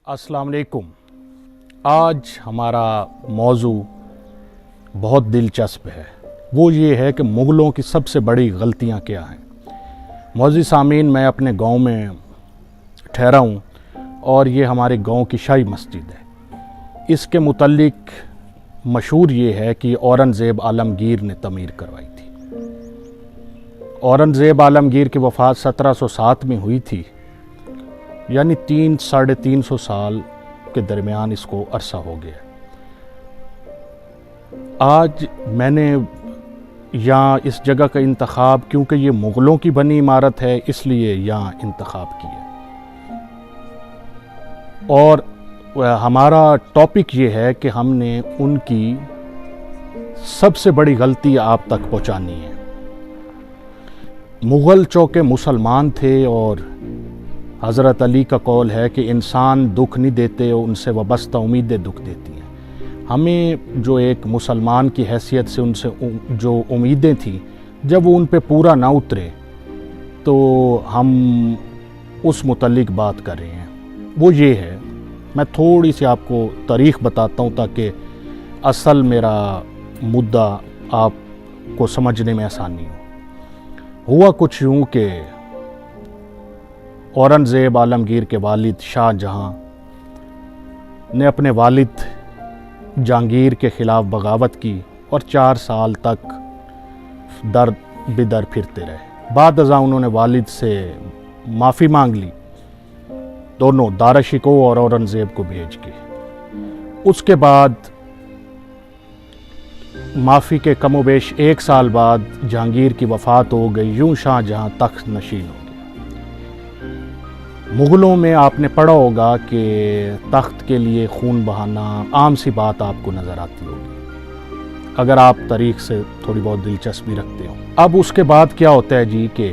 अस्सलाम वालेकुम। आज हमारा मौजू बहुत दिलचस्प है। वो ये है कि मुग़लों की सबसे बड़ी गलतियाँ क्या हैं। मौजूद सामीन, मैं अपने गांव में ठहरा हूँ और ये हमारे गांव की शाही मस्जिद है। इसके मुतल्लिक मशहूर ये है कि औरंगज़ेब आलमगीर ने तमीर करवाई थी। औरंगज़ेब आलमगीर की वफ़ात 1707 में हुई थी, यानी 300-350 साल के दरमियान इसको अरसा हो गया। आज मैंने यहाँ इस जगह का इंतखाब, क्योंकि ये मुग़लों की बनी इमारत है, इसलिए यहाँ इंतखाब किया। और हमारा टॉपिक ये है कि हमने उनकी सबसे बड़ी गलती आप तक पहुँचानी है। मुग़ल चौके मुसलमान थे और हज़रत अली का कौल है कि इंसान दुख नहीं देते, उनसे वाबस्ता उम्मीदें दुख देती हैं। हमें जो एक मुसलमान की हैसियत से उनसे जो उम्मीदें थी, जब वो उन पे पूरा ना उतरे तो हम उस मुतल्लिक बात कर रहे हैं। वो ये है, मैं थोड़ी सी आपको तारीख़ बताता हूँ ताकि असल मेरा मुद्दा आपको समझने में आसानी हो। हुआ कुछ यूँ कि औरंगज़ेब आलमगीर के वालिद शाहजहाँ ने अपने वालिद जहांगीर के ख़िलाफ़ बगावत की और 4 साल तक दर बिदर फिरते रहे। बाद अज़ा उन्होंने वालिद से माफ़ी मांग ली, दोनों दाराशिको और औरंगज़ेब को भेज के। उसके बाद माफ़ी के कमोबेश 1 साल बाद जहांगीर की वफ़ात हो गई। यूँ शाहजहाँ तख्त नशीन हो गया। मुग़लों में आपने पढ़ा होगा कि तख्त के लिए खून बहाना आम सी बात आपको नज़र आती होगी, अगर आप तारीख़ से थोड़ी बहुत दिलचस्पी रखते हो। अब उसके बाद क्या होता है जी कि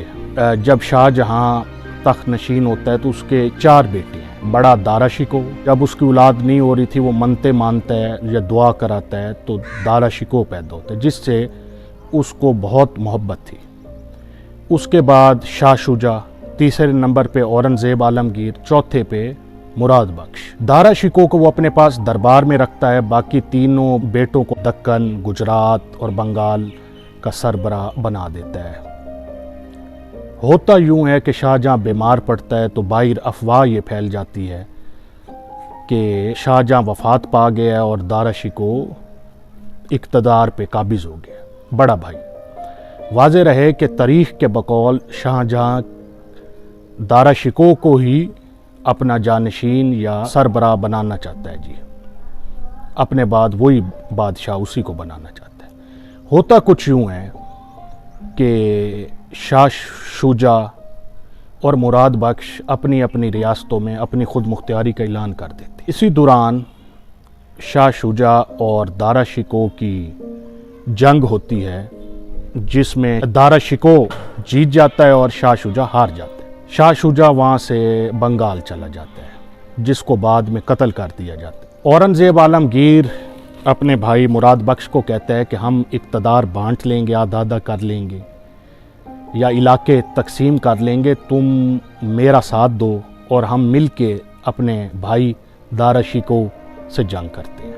जब शाहजहाँ तख्त नशीन होता है तो उसके 4 बेटे हैं। बड़ा दाराशिको, जब उसकी औलाद नहीं हो रही थी, वो मनते मानता है या दुआ कराता है, तो दाराशिको पैदा होता है जिससे उसको बहुत मोहब्बत थी। उसके बाद शाह शुजा, तीसरे नंबर पे औरंगज़ेब आलमगीर, चौथे पे मुराद बख्श। दाराशिको को वो अपने पास दरबार में रखता है, बाकी तीनों बेटों को दक्कन, गुजरात और बंगाल का सरबराह बना देता है। होता यूँ है कि शाहजहाँ बीमार पड़ता है तो बाहर अफवाह ये फैल जाती है कि शाहजहाँ वफ़ात पा गया और दाराशिको इक़्तिदार पे काबिज़ हो गया, बड़ा भाई। वाज़ेह रहे कि तारीख़ के बकौल शाहजहाँ दाराशिको को ही अपना जानशीन या सरबराह बनाना चाहता है जी, अपने बाद वही बादशाह उसी को बनाना चाहता है। होता कुछ यूँ है कि शाह शुजा और मुराद बख्श अपनी अपनी रियासतों में अपनी खुद मुख्तियारी का ऐलान कर देते। इसी दौरान शाह शुजा और दाराशिको की जंग होती है, जिसमें दाराशिको जीत जाता है और शाह शुजा हार जाता है। शाह शुजा वहाँ से बंगाल चला जाता है, जिसको बाद में कत्ल कर दिया जाता है। औरंगज़ेब आलमगीर अपने भाई मुराद बख्श को कहता है कि हम इक़्तिदार बांट लेंगे, आधा आधा कर लेंगे या इलाके तकसीम कर लेंगे, तुम मेरा साथ दो और हम मिल के अपने भाई दाराशिको से जंग करते हैं।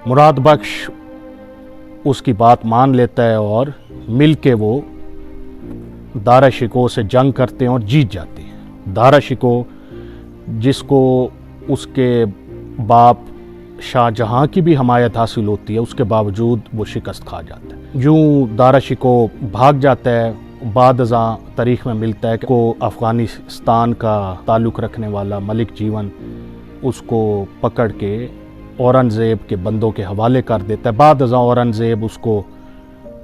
मुराद बख्श उसकी बात मान लेता है और मिल के वो दाराशिको से जंग करते हैं और जीत जाते हैं। दाराशिको, जिसको उसके बाप शाहजहाँ की भी हमायत हासिल होती है, उसके बावजूद वो शिकस्त खा जाता है। यूँ दाराशिको भाग जाता है। बाद अज़ा तारीख़ में मिलता है कि को अफ़गानिस्तान का ताल्लुक़ रखने वाला मलिक जीवन उसको पकड़ के औरंगज़ेब के बंदों के हवाले कर देता है। बाद अज़ा औरंगज़ेब उसको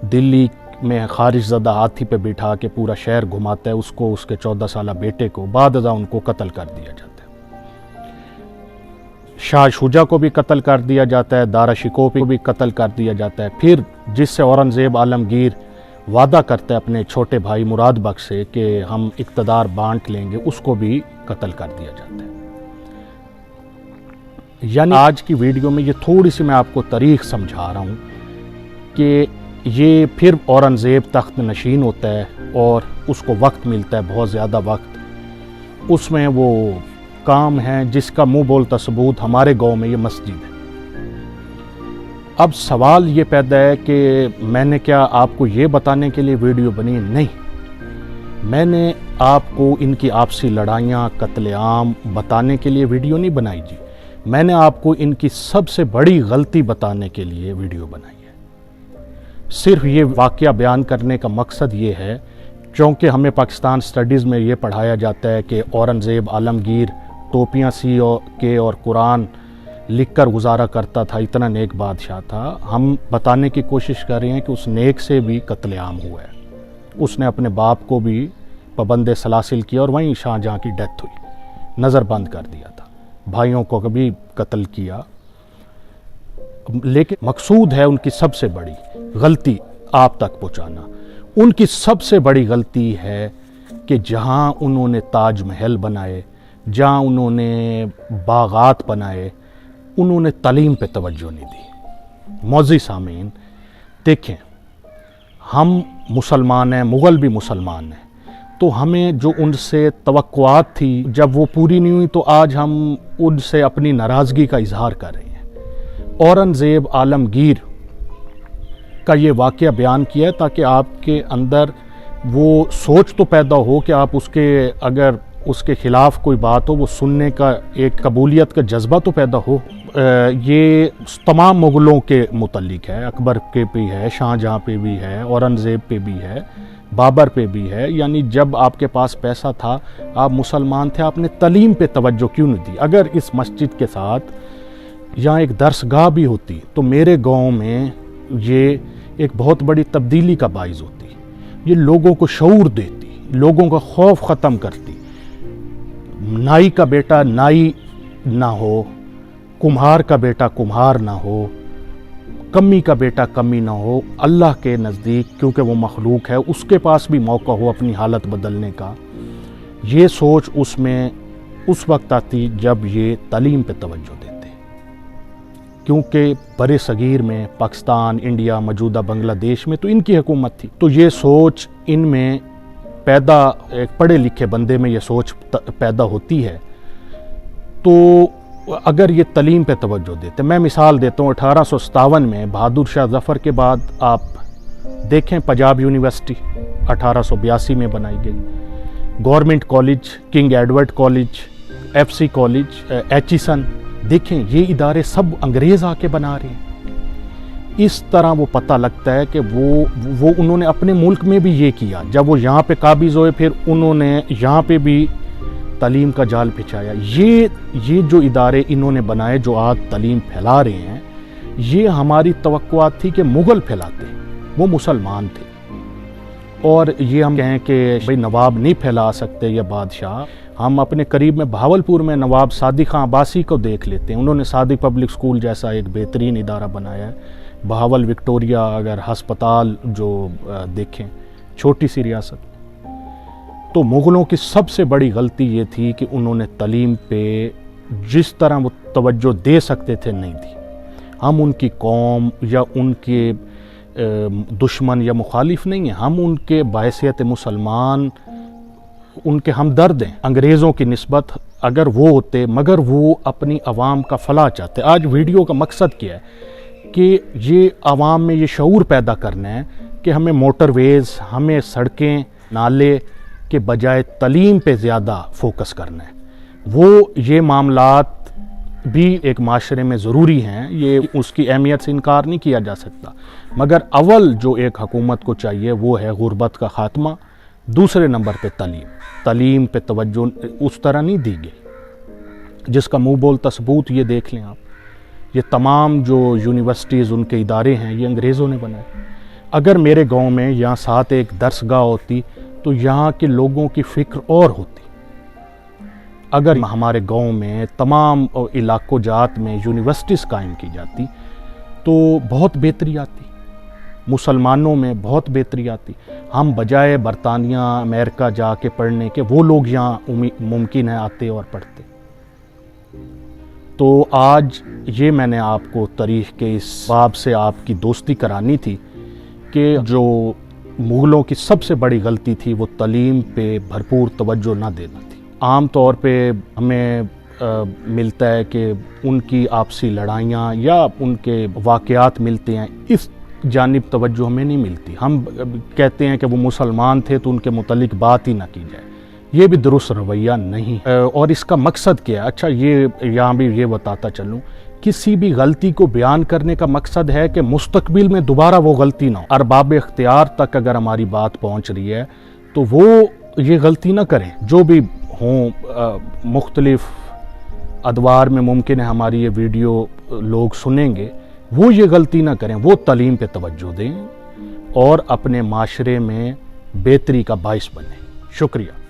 दिल्ली में खारिजज़दा हाथी पे बिठा के पूरा शहर घुमाता है, उसको, उसके 14 साला बेटे को। बाद अज़ा उनको कत्ल कर दिया जाता है। शाह शुजा को भी कत्ल कर दिया जाता है, दाराशिको को भी कत्ल कर दिया जाता है। फिर जिससे औरंगज़ेब आलमगीर वादा करता है अपने छोटे भाई मुराद बख्श से कि हम इक़्तिदार बांट लेंगे, उसको भी कत्ल कर दिया जाता है। यानी आज की वीडियो में ये थोड़ी सी मैं आपको तारीख़ समझा रहा हूँ कि ये फिर औरंगज़ेब तख्त नशीन होता है और उसको वक्त मिलता है, बहुत ज़्यादा वक्त। उसमें वो काम है जिसका मुंह बोलता सबूत हमारे गांव में ये मस्जिद है। अब सवाल ये पैदा है कि मैंने क्या आपको ये बताने के लिए वीडियो बनी? नहीं, मैंने आपको इनकी आपसी लड़ाइयाँ, कत्लेआम बताने के लिए वीडियो नहीं बनाई जी। मैंने आपको इनकी सबसे बड़ी गलती बताने के लिए वीडियो बनाई है। सिर्फ ये वाक़या बयान करने का मकसद ये है, क्योंकि हमें पाकिस्तान स्टडीज़ में ये पढ़ाया जाता है कि औरंगज़ेब आलमगीर टोपियाँ सी के और कुरान लिख कर गुजारा करता था, इतना नेक बादशाह था। हम बताने की कोशिश कर रहे हैं कि उस नेक से भी कत्लेआम हुआ है। उसने अपने बाप को भी पाबंद सलासिल किया और वहीं शाहजहाँ की डेथ हुई, नज़रबंद कर दिया था, भाइयों को कभी कत्ल किया। लेकिन मकसूद है उनकी सबसे बड़ी गलती आप तक पहुँचाना। उनकी सबसे बड़ी गलती है कि जहाँ उन्होंने ताज महल बनाए, जहाँ उन्होंने बागात बनाए, उन्होंने तालीम पे तवज्जो नहीं दी। मौज़ी सामीन देखें, हम मुसलमान हैं, मुग़ल भी मुसलमान हैं, तो हमें जो उनसे तवक्कुआत थी जब वो पूरी नहीं हुई तो आज हम उनसे अपनी नाराज़गी का इजहार कर रहे हैं। औरंगज़ेब आलमगीर का ये वाक़या बयान किया है ताकि आपके अंदर वो सोच तो पैदा हो कि आप अगर उसके ख़िलाफ़ कोई बात हो वो सुनने का एक कबूलियत का जज्बा तो पैदा हो। ये तमाम मुग़लों के मुतल्लिक है, अकबर के भी है, शाहजहाँ पे भी है, औरंगज़ेब पे भी है, बाबर पे भी है। यानी जब आपके पास पैसा था, आप मुसलमान थे, आपने तालीम पे तवज्जो क्यों नहीं दी? अगर इस मस्जिद के साथ यहाँ एक दरसगाह भी होती तो मेरे गांव में ये एक बहुत बड़ी तब्दीली का बाइस होती। ये लोगों को शऊर देती, लोगों का खौफ ख़त्म करती। नाई का बेटा नाई ना हो, कुम्हार का बेटा कुम्हार ना हो, कमी का बेटा कमी ना हो। अल्लाह के नज़दीक क्योंकि वो मखलूक है, उसके पास भी मौका हो अपनी हालत बदलने का। ये सोच उसमें उस वक्त आती जब ये तालीम पे तवज्जो देते, क्योंकि बरे सगीर में पाकिस्तान, इंडिया, मौजूदा बांग्लादेश में तो इनकी हुकूमत थी। तो ये सोच इनमें पैदा, एक पढ़े लिखे बंदे में ये सोच पैदा होती है। तो अगर ये तालीम पे तवज्जो देते, मैं मिसाल देता हूँ, 1857 में बहादुर शाह ज़फ़र के बाद आप देखें पंजाब यूनिवर्सिटी 1882 में बनाई गई, government college, king Edward college, FC college, Aitchison, देखें ये इदारे सब अंग्रेज़ आके बना रहे हैं। इस तरह वो पता लगता है कि वो उन्होंने अपने मुल्क में भी ये किया। जब वो यहाँ पे काबिज़ हुए फिर उन्होंने यहाँ पे भी तालीम का जाल बिछाया। ये जो इदारे इन्होंने बनाए जो आज तालीम फैला रहे हैं, ये हमारी तवक्कुआत थी कि मुग़ल फैलाते, वो मुसलमान थे। और ये हम कहें कि भाई नवाब नहीं फैला सकते या बादशाह, हम अपने करीब में बहावलपुर में नवाब सादिक खां अब्बासी को देख लेते हैं। उन्होंने सादिक पब्लिक स्कूल जैसा एक बेहतरीन इदारा बनाया है। बहावल विक्टोरिया अगर हस्पताल जो देखें, छोटी सी रियासत। तो मुग़लों की सबसे बड़ी गलती ये थी कि उन्होंने तालीम पे जिस तरह वो तवज्जो दे सकते थे नहीं दी। हम उनकी कौम या उनके दुश्मन या मुखालिफ नहीं हैं, हम उनके बाहैसियत मुसलमान उनके हमदर्द हैं अंग्रेज़ों की निस्बत अगर वो होते, मगर वो अपनी आवाम का फलाह चाहते। आज वीडियो का मकसद क्या है कि ये आवाम में ये शऊर पैदा करना है कि हमें मोटरवेज़, हमें सड़कें, नाले के बजाय तालीम पे ज़्यादा फोकस करना है। वो ये मामलात भी एक माशरे में ज़रूरी हैं, ये उसकी अहमियत से इनकार नहीं किया जा सकता, मगर अव्वल जो एक हुकूमत को चाहिए वो है गुरबत का ख़ात्मा, दूसरे नंबर पे तालीम पे तवज्जो उस तरह नहीं दी गई जिसका मुंह बोलता सबूत। ये देख लें आप, ये तमाम जो यूनिवर्सिटीज़ उनके इदारे हैं ये अंग्रेज़ों ने बनाए। अगर मेरे गांव में यहाँ साथ एक दरसगाह होती तो यहाँ के लोगों की फ़िक्र और होती। अगर हमारे गांव में तमाम इलाकों जात में यूनिवर्सिटीज़ कायम की जाती तो बहुत बेहतरी आती, मुसलमानों में बहुत बेहतरी आती। हम बजाय बरतानिया अमेरिका जाके पढ़ने के, वो लोग यहाँ मुमकिन है आते और पढ़ते। तो आज ये मैंने आपको तारीख़ के इस बाब से आपकी दोस्ती करानी थी कि जो मुग़लों की सबसे बड़ी गलती थी वो तालीम पे भरपूर तवज्जो ना देना थी। आम तौर पे हमें ملتا ہے کہ ان کی آپسی لڑائیاں یا ان کے واقعات ملتے ہیں، اس جانب توجہ ہمیں نہیں ملتی۔ ہم کہتے ہیں کہ وہ مسلمان تھے تو ان کے متعلق بات ہی نہ کی جائے، یہ بھی درست رویہ نہیں۔ اور اس کا مقصد کیا ہے؟ اچھا، یہ یہاں بھی یہ بتاتا چلوں، کسی بھی غلطی کو بیان کرنے کا مقصد ہے کہ مستقبل میں دوبارہ وہ غلطی نہ ہو۔ ارباب اختیار تک اگر ہماری بات پہنچ رہی ہے تو وہ یہ غلطی نہ کریں، جو بھی ہوں مختلف ادوار میں ممکن ہے ہماری یہ ویڈیو لوگ سنیں گے، وہ یہ غلطی نہ کریں، وہ تعلیم پہ توجہ دیں اور اپنے معاشرے میں بہتری کا باعث بنیں۔ شکریہ۔